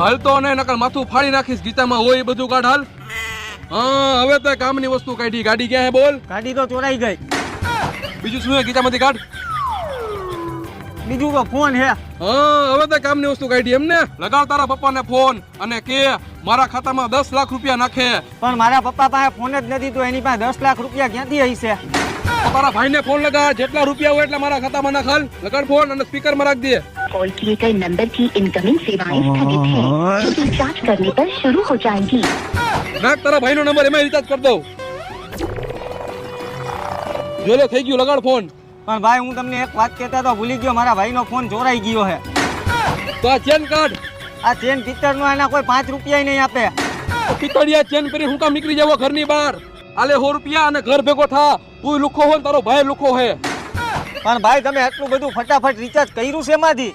હાલતો ને નકર માથું ફાડી નાખીશ. ગીતામાં હોય એ બધું કાઢ હાલ. હા હવે તો કામની વસ્તુ કાઢી. ગાડી ક્યાં હે બોલ? ગાડી તો ચોરાઈ ગઈ. બીજું શું હે ગીતામાંથી કાઢ? બીજું તો ફોન હે. હા હવે તો કામની વસ્તુ કાઢી એમ ને. લગાવ તારા પપ્પાને ફોન અને કે મારા ખાતામાં 10 લાખ રૂપિયા નાખે. પણ મારા પપ્પા પાસે ફોન જ નથી તો એની પાસે 10 લાખ રૂપિયા ક્યાંથી હશે? તારા ભાઈને ફોન લગા. જેટલા રૂપિયા હોય એટલા મારા ખાતામાં નાખ. લગાડ ફોન અને સ્પીકરમાં રાખ દે. कॉल किए गए नंबर की इनकमिंग सेवाएं स्थगित है, जो जांच करने पर शुरू हो जाएंगी. નાખ તારા ભાઈનો નંબર, એમાં રિચાર્જ કરી દઉં. જો લે થઈ ગયું. લગાડ ફોન. પણ ભાઈ હું તમને એક વાત કહેતા તો ભૂલી ગયો, મારા ભાઈનો ફોન ચોરાઈ ગયો છે. તો આ ચેન કાઢ. આ ચેન પિત્તળનો, એના કોઈ 5 રૂપિયા નહીં આપે. પિતળિયા ચેન કરી હું કામ નીકળી જાવ ઘરની બહાર? આલે 100 રૂપિયા અને ઘર ભેગો થા. તું લુખો હોય ને તારો ભાઈ લુખો હે. પણ ભાઈ તમે આટલું બધું ફટાફટ રિચાર્જ કર્યું છે એમાંથી?